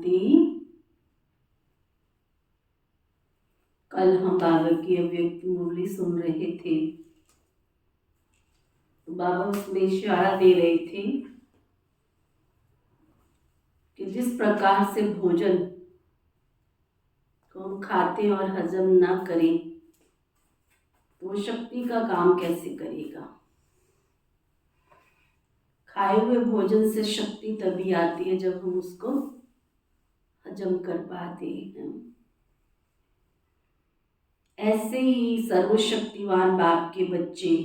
शांति। कल हम बाबा की अव्यक्त मुरली सुन रहे थे, तो बाबा उसमें इशारा दे रहे थे कि जिस प्रकार से भोजन को हम खाते और हजम ना करें तो वो शक्ति का काम कैसे करेगा। खाए हुए भोजन से शक्ति तभी आती है जब हम उसको हजम कर पाते हैं। ऐसे ही सर्वशक्तिवान बाप के बच्चे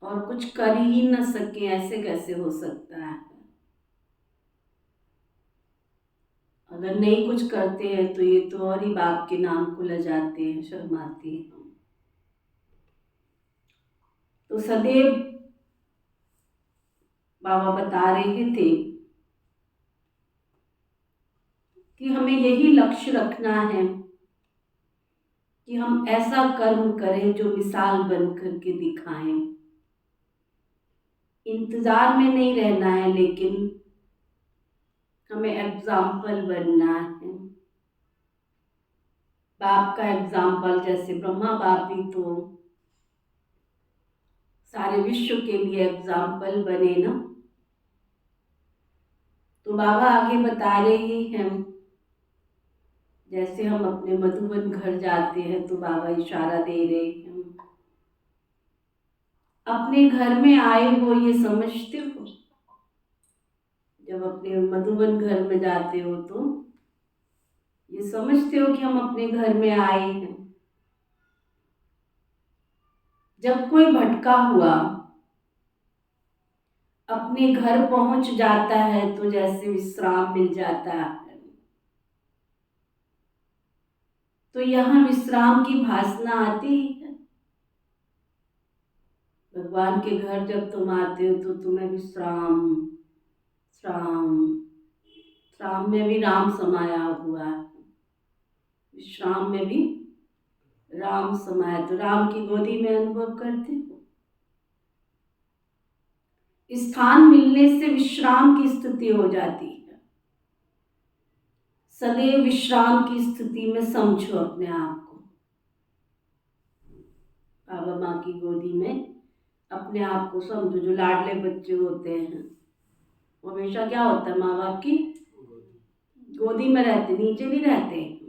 और कुछ कर ही न सके, ऐसे कैसे हो सकता है। अगर नहीं कुछ करते हैं तो ये तो और ही बाप के नाम को लजाते हैं, शर्माते हैं। तो सदैव बाबा बता रहे थे कि हमें यही लक्ष्य रखना है कि हम ऐसा कर्म करें जो मिसाल बन करके दिखाएं। इंतजार में नहीं रहना है, लेकिन हमें एग्जाम्पल बनना है। बाप का एग्जाम्पल, जैसे ब्रह्मा बाप भी तो सारे विश्व के लिए एग्जाम्पल बने ना। तो बाबा आगे बता रहे हैं, जैसे हम अपने मधुबन घर जाते हैं तो बाबा इशारा दे रहे हैं, अपने घर में आए हो ये समझते हो। जब अपने मधुबन घर में जाते हो तो ये समझते हो कि हम अपने घर में आए हैं। जब कोई भटका हुआ अपने घर पहुंच जाता है तो जैसे विश्राम मिल जाता है, तो यहाँ विश्राम की भासना आती है। भगवान के घर जब तुम आते हो तो तुम्हें विश्राम श्राम में भी राम समाया हुआ है, विश्राम में भी राम समाया, तो राम की गोदी में अनुभव करते हो। स्थान मिलने से विश्राम की स्थिति हो जाती है। सदैव विश्राम की स्थिति में समझो अपने आप को। बाबा माँ की गोदी में अपने आप को समझो। जो लाडले बच्चे होते हैं वो हमेशा क्या होता है, माँ बाप की गोदी में रहते, नीचे नहीं रहते।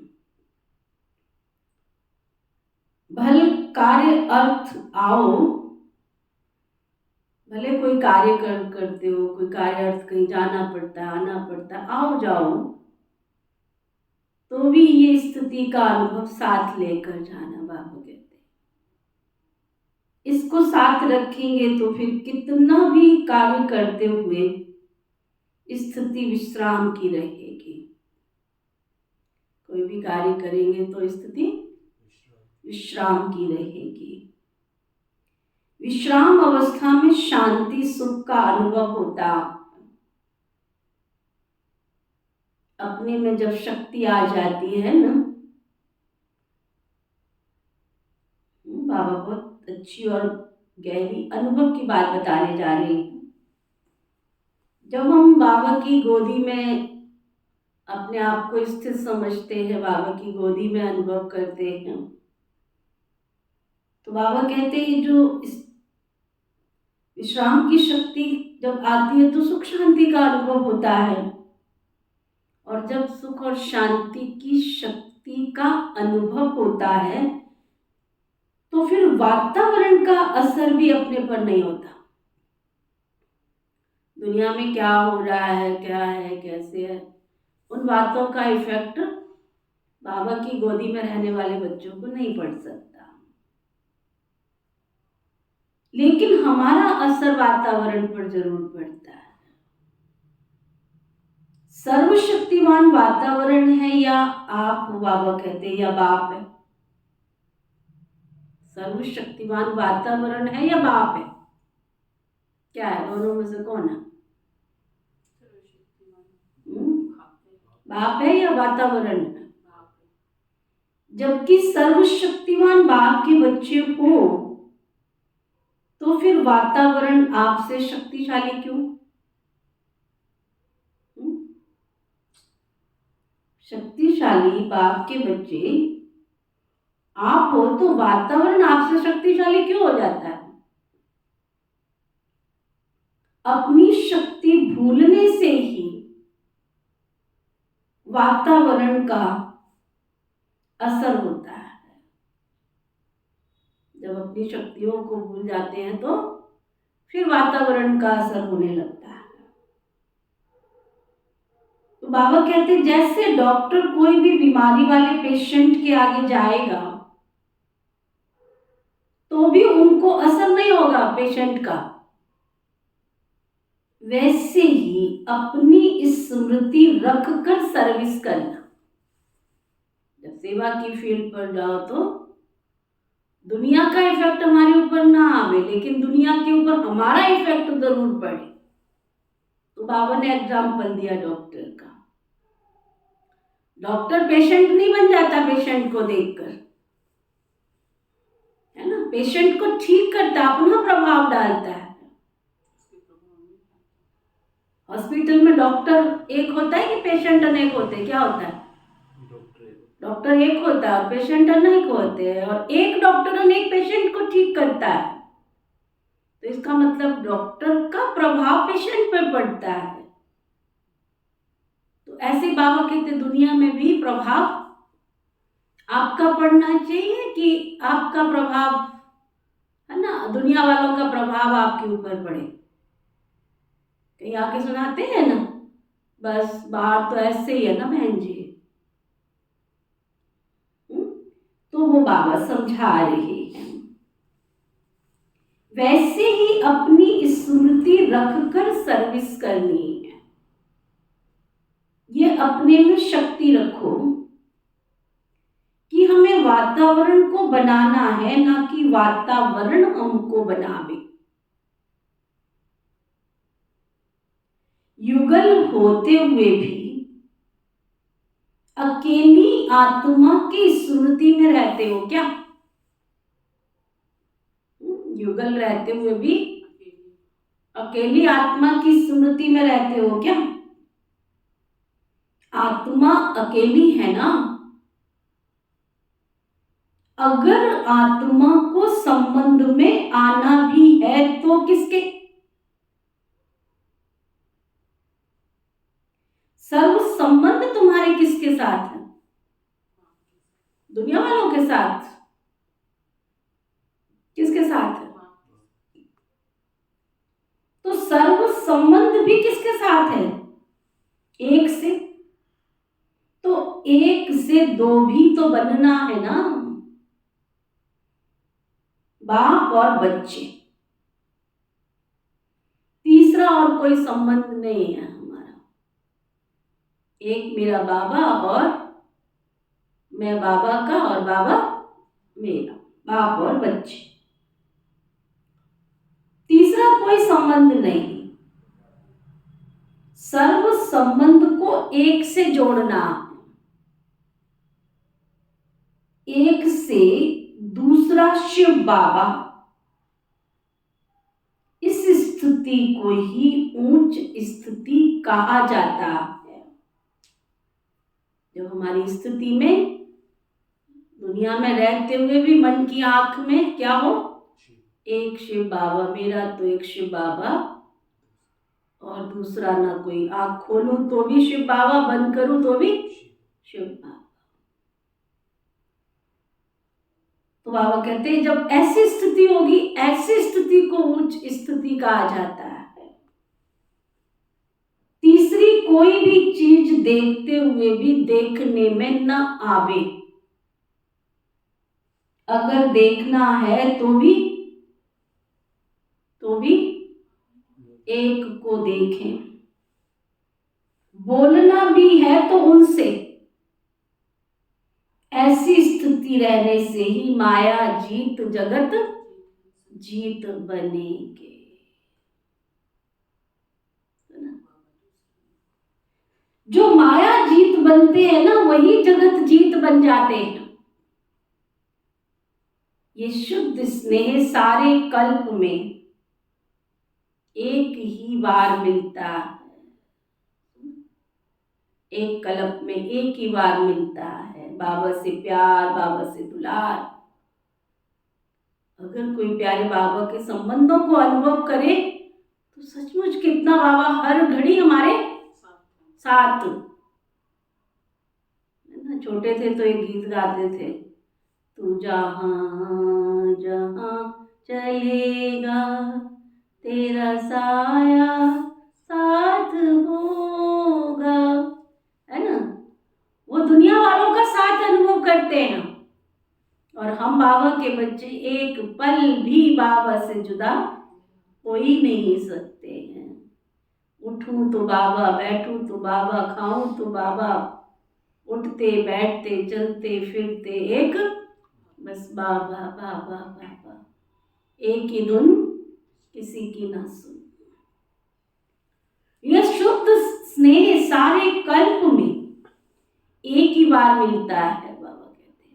भले कार्य अर्थ आओ, भले कोई कार्य करते हो, कोई कार्य अर्थ कहीं जाना पड़ता है, आना पड़ता है, आओ जाओ, तो भी ये स्थिति का अनुभव साथ लेकर जाना। बाबा कहते हैं इसको साथ रखेंगे तो फिर कितना भी कार्य करते हुए स्थिति विश्राम की रहेगी। कोई भी कार्य करेंगे तो स्थिति विश्राम की रहेगी। विश्राम अवस्था में शांति सुख का अनुभव होता। अपने में जब शक्ति आ जाती है ना, बाबा बहुत अच्छी और गहरी अनुभव की बात बताने जा रहे हैं। जब हम बाबा की गोदी में अपने आप को स्थित समझते हैं, बाबा की गोदी में अनुभव करते हैं, तो बाबा कहते हैं जो विश्राम की शक्ति जब आती है तो सुख शांति का अनुभव होता है। और जब सुख और शांति की शक्ति का अनुभव होता है तो फिर वातावरण का असर भी अपने पर नहीं होता। दुनिया में क्या हो रहा है, क्या है, कैसे है, उन बातों का इफेक्ट बाबा की गोदी में रहने वाले बच्चों को नहीं पड़ सकता, लेकिन हमारा असर वातावरण पर जरूर पड़ता है। सर्वशक्तिमान वातावरण है या आप, बाबा कहते हैं, या बाप है। सर्वशक्तिमान वातावरण है या बाप है? क्या है, दोनों में से कौन है? बाप है या वातावरण है? जबकि सर्वशक्तिमान बाप के बच्चे हो तो फिर वातावरण आपसे शक्तिशाली क्यों? शक्तिशाली बाप के बच्चे आप हो तो वातावरण आपसे शक्तिशाली क्यों हो जाता है? अपनी शक्ति भूलने से ही वातावरण का असर होता है। जब अपनी शक्तियों को भूल जाते हैं तो फिर वातावरण का असर होने लगता है। तो बाबा कहते हैं जैसे डॉक्टर कोई भी बीमारी वाले पेशेंट के आगे जाएगा तो भी उनको असर नहीं होगा पेशेंट का, वैसे ही अपनी स्मृति रखकर सर्विस करना। जब सेवा की फील्ड पर जाओ तो दुनिया का इफेक्ट हमारे ऊपर ना आवे, लेकिन दुनिया के ऊपर हमारा इफेक्ट जरूर पड़े। तो बाबा ने एग्जाम्पल दिया डॉक्टर का। डॉक्टर पेशेंट नहीं बन जाता पेशेंट को देखकर, है ना, पेशेंट को ठीक करता, अपना प्रभाव डालता है। हॉस्पिटल में डॉक्टर एक होता है कि पेशेंट अनेक होते हैं? क्या होता है? डॉक्टर एक होता है और पेशेंट अनेक होते हैं, और एक डॉक्टर अनेक पेशेंट को ठीक करता है। तो इसका मतलब डॉक्टर का प्रभाव पेशेंट पर पड़ता है। तो ऐसे बाबा कहते दुनिया में भी प्रभाव आपका पड़ना चाहिए कि आपका प्रभाव, है ना, दुनिया वालों का प्रभाव आपके ऊपर पड़े। कहीं आके सुनाते हैं ना, बस बाहर तो ऐसे ही है ना बहन जी। तो वो बाबा समझा रहे हैं वैसे ही अपनी स्मृति रखकर सर्विस करनी है। ये अपने में शक्ति रखो कि हमें वातावरण को बनाना है, ना कि वातावरण हमको बनावे। युगल होते हुए भी अकेली आत्मा की स्मृति में रहते हो क्या? युगल रहते हुए भी अकेली आत्मा की स्मृति में रहते हो क्या? आत्मा अकेली है ना। अगर आत्मा को संबंध में आना भी है तो किसके? सर्व संबंध तुम्हारे किसके साथ है? दुनिया वालों के साथ। किसके साथ है? तो सर्व संबंध भी किसके साथ है? एक से। तो एक से दो भी तो बनना है ना, बाप और बच्चे। तीसरा और कोई संबंध नहीं है हमारा। एक मेरा बाबा और मैं बाबा का और बाबा मेरा, बाप और बच्चे। तीसरा कोई संबंध नहीं। सर्व संबंध को एक से जोड़ना, एक से दूसरा शिव बाबा, इस स्थिति को ही उच्च स्थिति कहा जाता है। जब हमारी स्थिति में दुनिया में रहते हुए भी मन की आंख में क्या हो? एक शिव बाबा, मेरा तो एक शिव बाबा और दूसरा ना कोई। आंख खोलूं तो भी शिव बाबा, बंद करूं तो भी शिव बाबा। तो बाबा कहते हैं जब ऐसी स्थिति होगी, ऐसी स्थिति को उच्च स्थिति कहा जाता है। तीसरी कोई भी चीज देखते हुए भी देखने में न आवे। अगर देखना है तो भी एक को देखें। बोलना भी है तो उनसे। ऐसी स्थिति रहने से ही माया जीत जगत जीत बनेंगे। जो माया जीत बनते हैं ना, वही जगत जीत बन जाते हैं। ये शुद्ध स्नेह सारे कल्प में एक ही बार मिलता है। एक कल्प में एक ही बार मिलता है। बाबा से प्यार, बाबा से दुलार। अगर कोई प्यारे बाबा के संबंधों को अनुभव करे तो सचमुच कितना बाबा हर घड़ी हमारे साथ। छोटे थे तो एक गीत गाते थे, तू जहाँ जहाँ चलेगा तेरा साया साथ होगा, है ना। वो दुनिया वालों का साथ अनुभव करते हैं और हम बाबा के बच्चे एक पल भी बाबा से जुदा हो ही नहीं सकते हैं। उठूं तो बाबा, बैठूं तो बाबा, खाऊं तो बाबा, उठते बैठते चलते फिरते एक बस बाबा बाबा बाबा। एक ही धुन किसी की ना सुन। यह शुद्ध स्नेह सारे कल्प में एक ही बार मिलता है, बाबा कहते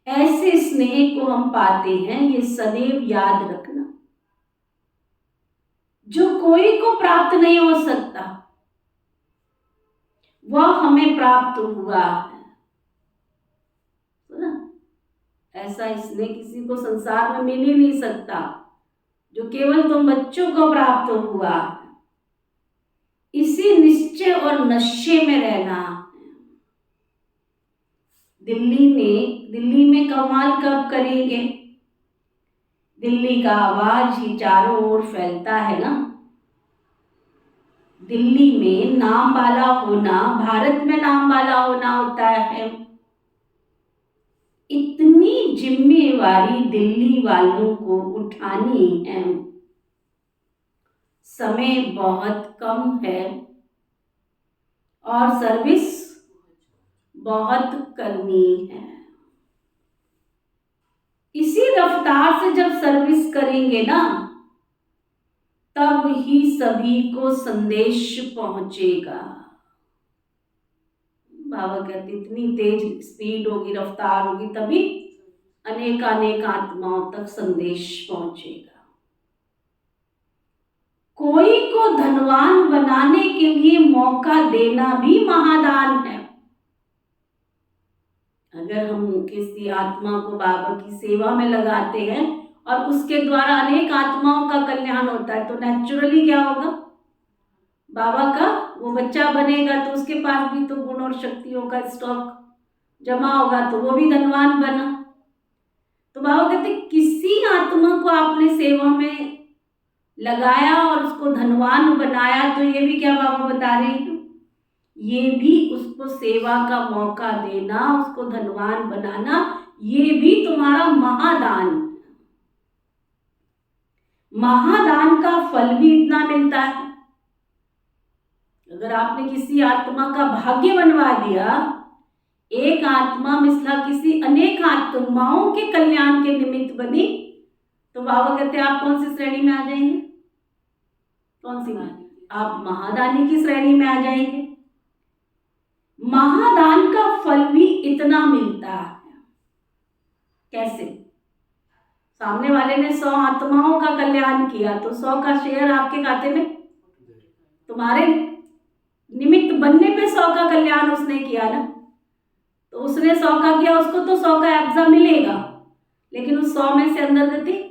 हैं। ऐसे स्नेह को हम पाते हैं, ये सदैव याद रखना। जो कोई को प्राप्त नहीं हो सकता वह हमें प्राप्त हुआ है। सुना? ऐसा स्नेह किसी को संसार में मिल ही नहीं सकता जो केवल तुम बच्चों को प्राप्त हुआ है। इसी निश्चय और नशे में रहना। दिल्ली में कमाल कब करेंगे? दिल्ली का आवाज ही चारों ओर फैलता है ना। दिल्ली में नाम वाला होना भारत में नाम वाला होना होता है। इतनी जिम्मेवारी दिल्ली वालों को उठानी है। समय बहुत कम है और सर्विस बहुत करनी है। इसी रफ्तार से जब सर्विस करेंगे ना तब ही सभी को संदेश पहुंचेगा। बाबा कहते इतनी तेज स्पीड होगी, रफ्तार होगी, तभी अनेक आत्माओं तक संदेश पहुंचेगा। कोई को धनवान बनाने के लिए मौका देना भी महादान है। अगर हम किसी आत्मा को बाबा की सेवा में लगाते हैं और उसके द्वारा अनेक आत्माओं का कल्याण होता है तो नेचुरली क्या होगा? बाबा का वो बच्चा बनेगा तो उसके पास भी तो गुण और शक्तियों का स्टॉक जमा होगा तो वो भी धनवान बना। तो बाबा कहते किसी आत्मा को आपने सेवा में लगाया और उसको धनवान बनाया तो ये भी क्या बाबा बता रहे हैं? ये भी उसको सेवा का मौका देना, उसको धनवान बनाना, ये भी तुम्हारा महादान। महादान का फल भी इतना मिलता है। अगर आपने किसी आत्मा का भाग्य बनवा दिया, एक आत्मा मिसला किसी अनेक आत्माओं के कल्याण के निमित्त बनी, तो बाबा कहते हैं आप कौन सी श्रेणी में आ जाएंगे? कौन सी? आप महादानी की श्रेणी में आ जाएंगे। महादान का फल भी इतना मिलता है। कैसे? सामने वाले ने 100 आत्माओं का कल्याण किया तो 100 का शेयर आपके खाते में, तुम्हारे निमित्त बनने पे 100 का कल्याण उसने किया ना। तो उसने 100 का किया, उसको तो 100 का एब्जा मिलेगा, लेकिन उस 100 में से अंदर गति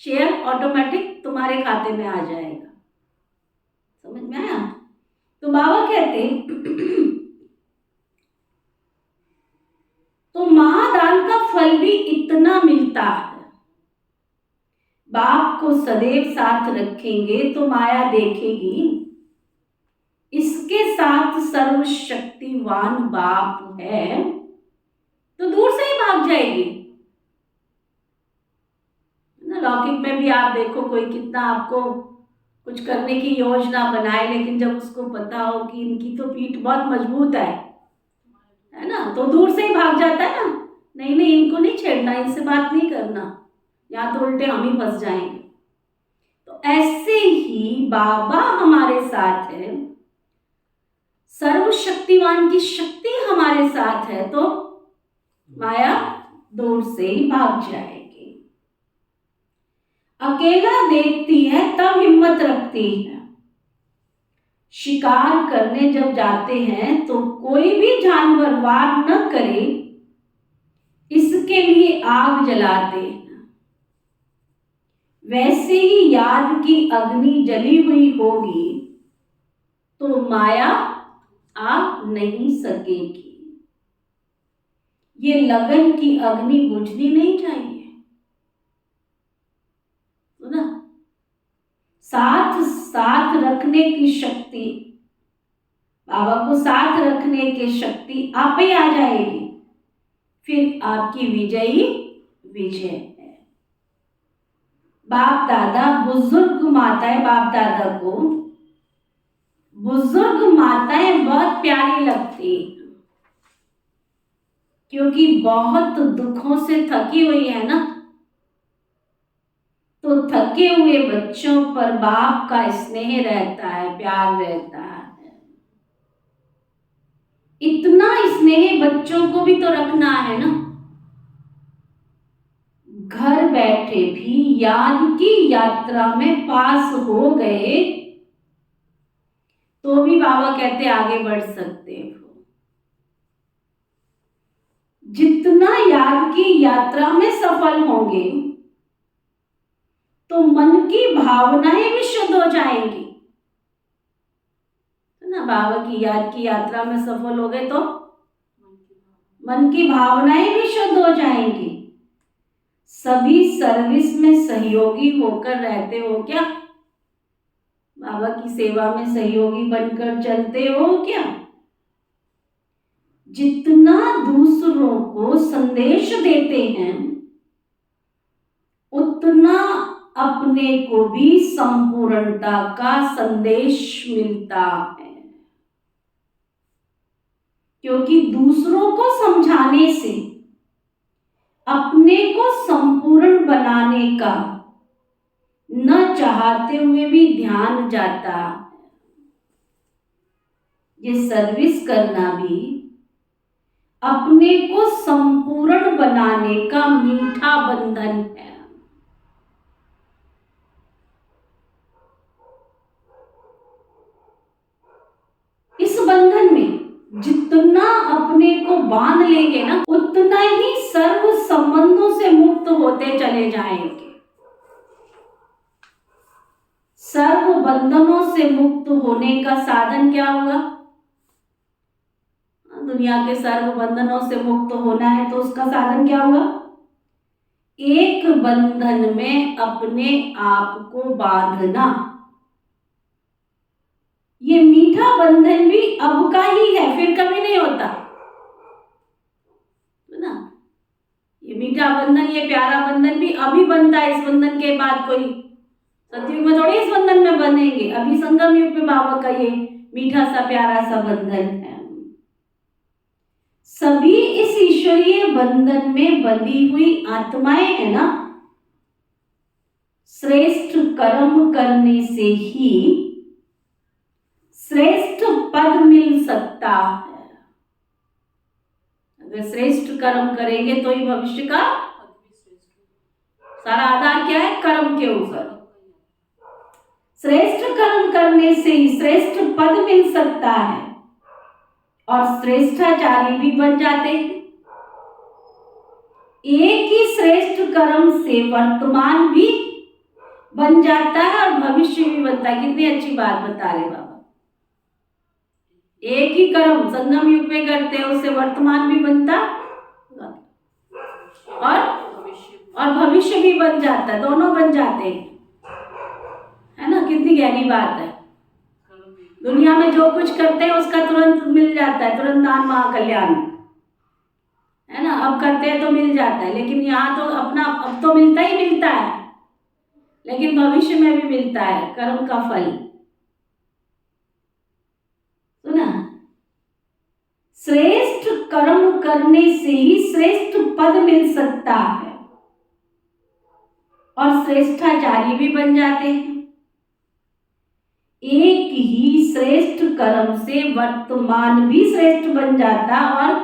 शेयर ऑटोमेटिक तुम्हारे खाते में आ जाएगा। समझ में आया? तो बाबा कहते तो महादान का फल भी इतना मिलता है। बाप को सदैव साथ रखेंगे तो माया देखेगी। इसके साथ सर्वशक्तिवान बाप है तो दूर से ही भाग जाएगी ना। लौकिक में भी आप देखो कोई कितना आपको कुछ करने की योजना बनाए, लेकिन जब उसको पता हो कि इनकी तो पीठ बहुत मजबूत है ना, तो दूर से ही भाग जाता है ना। नहीं नहीं, इनको नहीं छेड़ना, इनसे बात नहीं करना, या तो उल्टे हम ही फंस जाएंगे। तो ऐसे ही बाबा हमारे साथ है, सर्वशक्तिवान की शक्ति हमारे साथ है तो माया दूर से ही भाग जाएगी। अकेला देखती है तब हिम्मत रखती है, शिकार करने जब जाते हैं तो कोई भी जानवर वार न करे इसके लिए आग जलाते हैं। वैसे ही याद की अग्नि जली हुई होगी तो माया आ नहीं सकेगी। ये लगन की अग्नि बुझनी नहीं चाहिए, तो ना साथ साथ रखने की शक्ति, बाबा को साथ रखने की शक्ति आप ही आ जाएगी, फिर आपकी विजयी विजय है। बाप दादा बुजुर्ग माताएं, बाप दादा को बुजुर्ग माताएं बहुत प्यारी लगती, क्योंकि बहुत दुखों से थकी हुई है ना, तो थके हुए बच्चों पर बाप का स्नेह रहता है, प्यार रहता है। इतना स्नेह बच्चों को भी तो रखना है ना। घर बैठे भी याद की यात्रा में पास हो गए तो भी बाबा कहते आगे बढ़ सकते हो। जितना याद की यात्रा में सफल होंगे तो मन की भावनाएं भी शुद्ध हो जाएंगी, है ना। बाबा की याद की यात्रा में सफल हो गए तो मन की भावनाएं भी शुद्ध हो जाएंगी। सभी सर्विस में सहयोगी होकर रहते हो क्या? बाबा की सेवा में सहयोगी बनकर चलते हो क्या? जितना दूसरों को संदेश देते हैं उतना अपने को भी संपूर्णता का संदेश मिलता है, क्योंकि दूसरों को समझाने से अपने को संपूर्ण बनाने का न चाहते हुए भी ध्यान जाता। ये सर्विस करना भी अपने को संपूर्ण बनाने का मीठा बंधन है। इस बंधन में जितना अपने को बांध लेंगे ना उतना ही सर्व संबंधों से मुक्त होते चले जाएंगे। सर्व बंधनों से मुक्त होने का साधन क्या हुआ? दुनिया के सर्व बंधनों से मुक्त होना है तो उसका साधन क्या हुआ? एक बंधन में अपने आप को बांधना। ये मीठा बंधन भी अब का ही है, फिर कभी नहीं होता, है ना। ये मीठा बंधन, ये प्यारा बंधन भी अभी बनता है। इस बंधन के बाद कोई सतयुग में थोड़ी इस बंधन में बनेंगे। अभी संगम युग में बाबा का ये मीठा सा प्यारा सा बंधन है। सभी इस ईश्वरीय बंधन में बंधी हुई आत्माएं है ना। श्रेष्ठ कर्म करने से ही श्रेष्ठ पद मिल सकता है। अगर श्रेष्ठ कर्म करेंगे तो ही भविष्य का सारा आधार क्या है? कर्म के ऊपर। श्रेष्ठ कर्म करने से ही श्रेष्ठ पद मिल सकता है और श्रेष्ठाचारी भी बन जाते हैं। एक ही श्रेष्ठ कर्म से वर्तमान भी बन जाता है और भविष्य भी बनता है। कितनी अच्छी बात बता रहे बाबा। एक ही कर्म संगम युग में करते हैं, उससे वर्तमान भी बनता और भविष्य भी बन जाता है, दोनों बन जाते हैं, है ना। कितनी गहरी बात है। दुनिया में जो कुछ करते हैं उसका तुरंत मिल जाता है, तुरंत दान महाकल्याण, है ना। अब करते हैं तो मिल जाता है, लेकिन यहाँ तो अपना अब तो मिलता ही मिलता है, लेकिन भविष्य में भी मिलता है कर्म का फल। सुना, श्रेष्ठ कर्म करने से ही श्रेष्ठ पद मिल सकता है और श्रेष्ठाचारी भी बन जाते हैं। एक ही श्रेष्ठ कर्म से वर्तमान भी श्रेष्ठ बन जाता और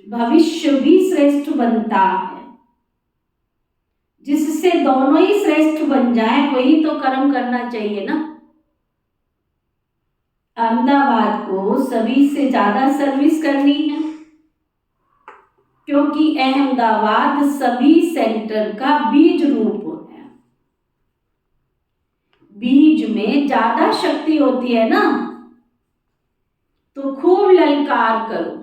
भविष्य भी श्रेष्ठ बनता है। जिससे दोनों ही श्रेष्ठ बन जाए वही तो कर्म करना चाहिए ना। अहमदाबाद को सभी से ज्यादा सर्विस करनी है, क्योंकि अहमदाबाद सभी सेंटर का बीज रूप है। बीज में ज्यादा शक्ति होती है ना, तो खूब ललकार करो।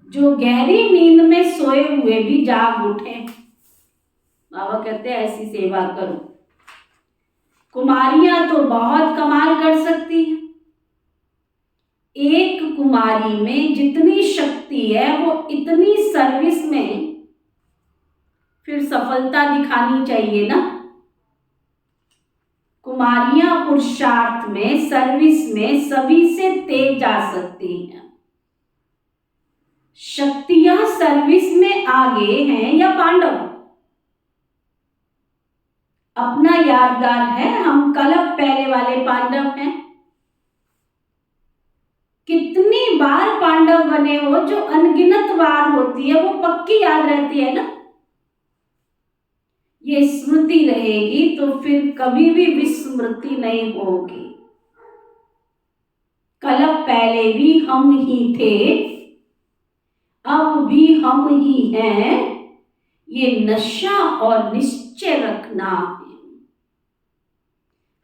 जो गहरी नींद में सोए हुए भी जाग उठे, बाबा कहते हैं ऐसी सेवा करो। कुमारियां तो बहुत कमाल कर सकती हैं। एक कुमारी में जितनी शक्ति है वो इतनी सर्विस में फिर सफलता दिखानी चाहिए ना। कुमारियां पुरुषार्थ में, सर्विस में सभी से तेज जा सकती हैं। शक्तियां सर्विस में आगे हैं या पांडव? अपना यादगार है, हम कलप पहले वाले पांडव हैं। कितनी बार पांडव बने हो, जो अनगिनत बार होती है वो पक्की याद रहती है ना। ये स्मृति रहेगी तो फिर कभी भी विस्मृति नहीं होगी। कलप पहले भी हम ही थे, अब भी हम ही हैं, ये नशा और निश्चय रखना है।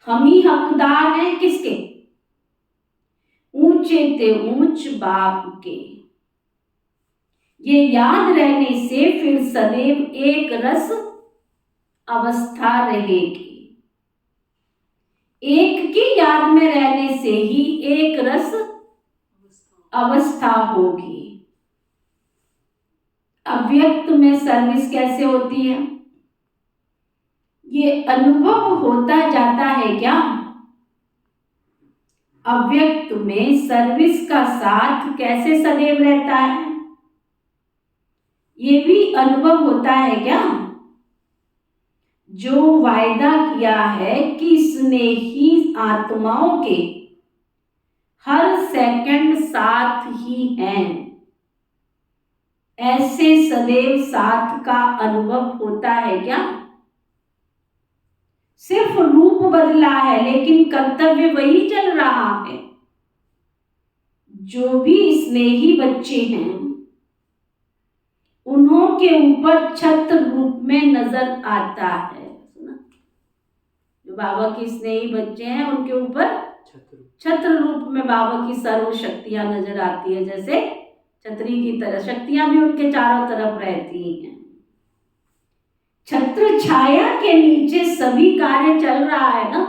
हम ही हकदार हैं किसके? ऊंचे ते ऊंच बाप के। ये याद रहने से फिर सदैव एक रस अवस्था रहेगी। एक की याद में रहने से ही एक रस अवस्था होगी। अव्यक्त में सर्विस कैसे होती है, ये अनुभव होता जाता है क्या? अव्यक्त में सर्विस का साथ कैसे सदैव रहता है, ये भी अनुभव होता है क्या? जो वायदा किया है कि स्नेही आत्माओं के हर सेकंड साथ ही हैं, ऐसे सदैव साथ का अनुभव होता है क्या? सिर्फ रूप बदला है लेकिन कर्तव्य वही चल रहा है। जो भी स्नेही बच्चे हैं उन्हों के ऊपर छत्र रूप में नजर आता है। सुना? जो बाबा के स्नेही बच्चे हैं उनके ऊपर छत्र रूप में बाबा की सर्व शक्तियां नजर आती है। जैसे छतरी की तरह शक्तियां भी उनके चारों तरफ रहती हैं। छत्र छाया के नीचे सभी कार्य चल रहा है ना,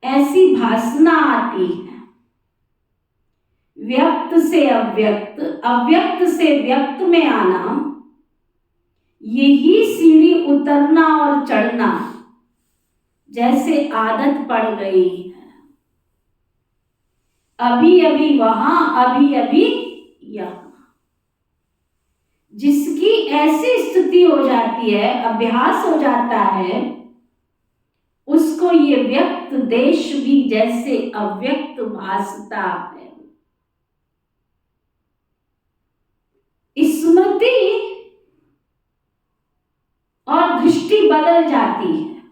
ऐसी भासना आती है। व्यक्त से अव्यक्त, अव्यक्त से व्यक्त में आना, यही सीढ़ी उतरना और चढ़ना जैसे आदत पड़ गई है। अभी अभी वहां, अभी अभी यहां। जिसकी ऐसी स्थिति हो जाती है, अभ्यास हो जाता है, उसको ये व्यक्त देश भी जैसे अव्यक्त भासता है। स्मृति और दृष्टि बदल जाती है।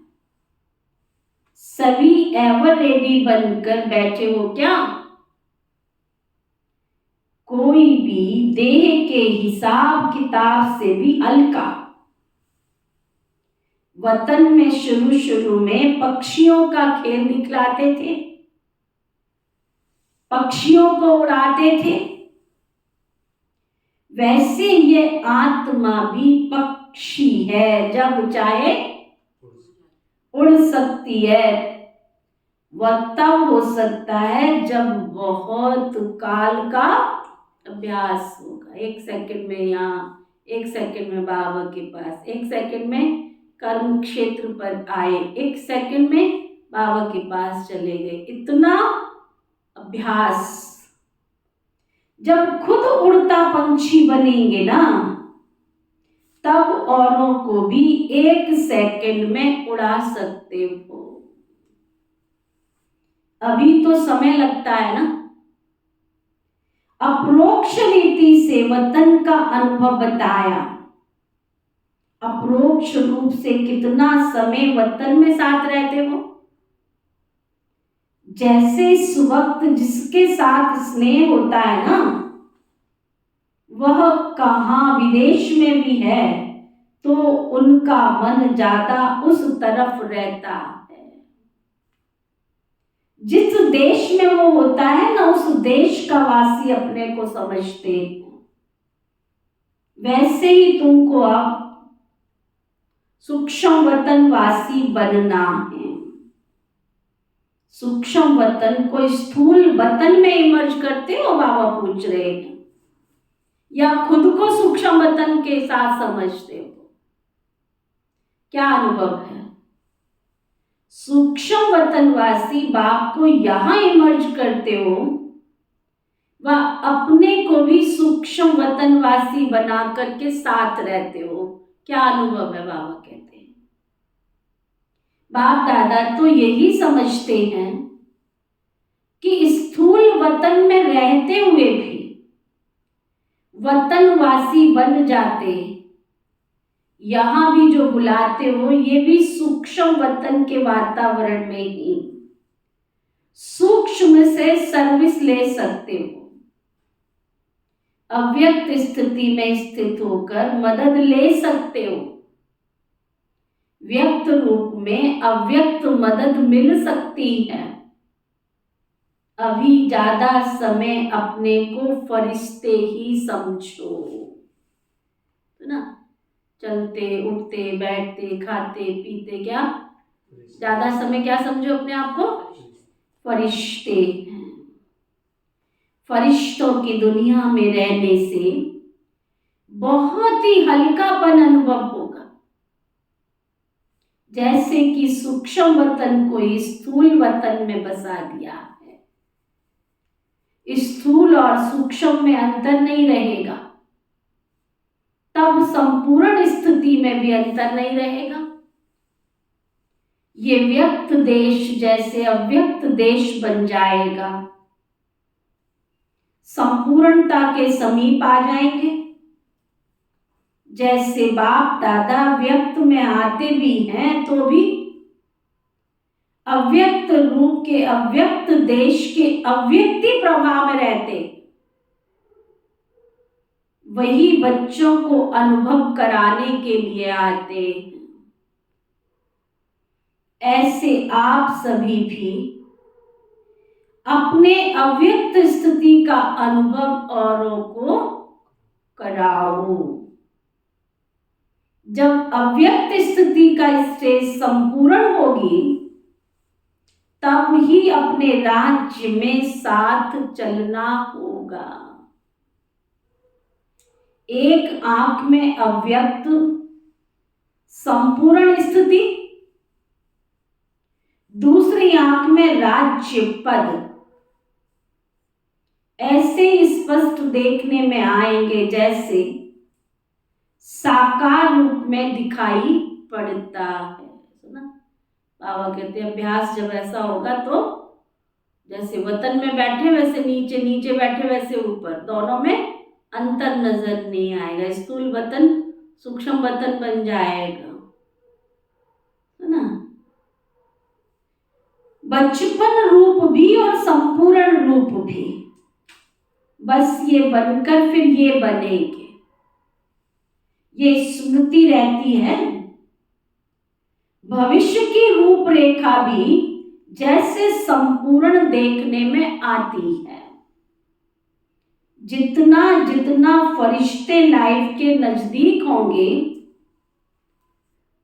सभी एवर रेडी बनकर बैठे हो क्या? कोई भी देह के हिसाब किताब से भी हल्का। वतन में शुरू शुरू में पक्षियों का खेल दिखलाते थे, पक्षियों को उड़ाते थे, वैसे ये आत्मा भी पक्षी है, जब चाहे उड़ सकती है। वह तब हो सकता है जब बहुत काल का अभ्यास होगा। 1 सेकंड में यहाँ, 1 सेकंड में बाबा के पास, 1 सेकंड में कर्म क्षेत्र पर आए, 1 सेकंड में बाबा के पास चले गए। इतना अभ्यास। जब खुद उड़ता पंछी बनेंगे ना, तब औरों को भी 1 सेकंड में उड़ा सकते हो। अभी तो समय लगता है ना। अप्रोक्ष रीति से वतन का अनुभव बताया। अप्रोक्ष रूप से कितना समय वतन में साथ रहते हो। जैसे इस वक्त जिसके साथ स्नेह होता है ना, वह कहाँ विदेश में भी है तो उनका मन ज्यादा उस तरफ रहता है। जिस देश में वो होता है ना, उस देश का वासी अपने को समझते हैं। वैसे ही तुमको अब सूक्ष्म वतन वासी बनना है। सूक्ष्म वतन को स्थूल वतन में इमर्ज करते हो, बाबा पूछ रहे हैं, या खुद को सूक्ष्म वतन के साथ समझते हो? क्या अनुभव है? सूक्ष्म वतनवासी बाप को यहां इमर्ज करते हो, व अपने को भी सूक्ष्म वतनवासी बना करके साथ रहते हो। क्या अनुभव है? बाबा कहते हैं, बाप दादा तो यही समझते हैं कि स्थूल वतन में रहते हुए भी वतनवासी बन जाते। यहां भी जो बुलाते हो, ये भी सूक्ष्म वतन के वातावरण में ही सूक्ष्म से सर्विस ले सकते हो। अव्यक्त स्थिति में स्थित होकर मदद ले सकते हो। व्यक्त रूप में अव्यक्त मदद मिल सकती है। अभी ज्यादा समय अपने को फरिश्ते ही समझो, है ना? चलते उठते बैठते खाते पीते, क्या ज्यादा समय क्या समझो अपने आप को? फरिश्ते हैं। फरिश्तों की दुनिया में रहने से बहुत ही हल्कापन अनुभव होगा। जैसे कि सूक्ष्म वतन को स्थूल वतन में बसा दिया है। स्थूल और सूक्ष्म में अंतर नहीं रहेगा, तब संपूर्ण स्थिति में भी अंतर नहीं रहेगा। ये व्यक्त देश जैसे अव्यक्त देश बन जाएगा, संपूर्णता के समीप आ जाएंगे। जैसे बाप दादा व्यक्त में आते भी हैं तो भी अव्यक्त रूप के अव्यक्त देश के अव्यक्ति प्रभाव में रहते। वही बच्चों को अनुभव कराने के लिए आते। ऐसे आप सभी भी अपने अव्यक्त स्थिति का अनुभव औरों को कराओ। जब अव्यक्त स्थिति का स्टेज संपूर्ण होगी, तब ही अपने राज्य में साथ चलना होगा। एक आंख में अव्यक्त संपूर्ण स्थिति, दूसरी आंख में राज्य पद। ऐसे स्पष्ट देखने में आएंगे जैसे साकार रूप में दिखाई पड़ता है। सुना? बाबा कहते हैं अभ्यास जब ऐसा होगा तो जैसे वतन में बैठे वैसे नीचे, नीचे बैठे वैसे ऊपर, दोनों में अंतर नजर नहीं आएगा। स्थूल वतन सूक्ष्म वतन बन जाएगा, है ना? बचपन रूप भी और संपूर्ण रूप भी, बस ये बनकर फिर ये बनेंगे। ये स्मृति रहती है। भविष्य की रूपरेखा भी जैसे संपूर्ण देखने में आती है। जितना जितना फरिश्ते लाइफ के नजदीक होंगे,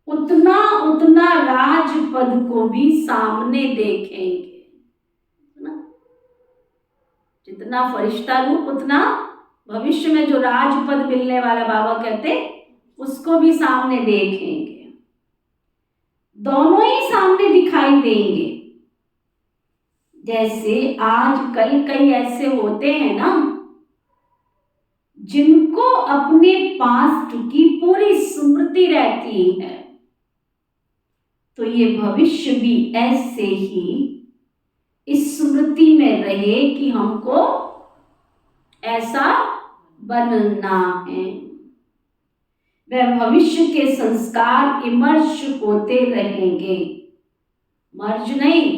उतना उतना राजपद को भी सामने देखेंगे, ना? जितना फरिश्ता रूप, उतना भविष्य में जो राजपद मिलने वाला, बाबा कहते उसको भी सामने देखेंगे। दोनों ही सामने दिखाई देंगे। जैसे आजकल कई ऐसे होते हैं ना, जिनको अपने पास्ट की पूरी स्मृति रहती है, तो ये भविष्य भी ऐसे ही इस स्मृति में रहे कि हमको ऐसा बनना है। वह भविष्य के संस्कार इमर्ज होते रहेंगे, मर्ज नहीं।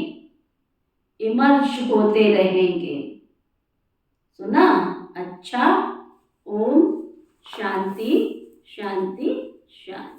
इमर्ज होते रहेंगे। सुना? अच्छा। ओम शांति शांति शांति।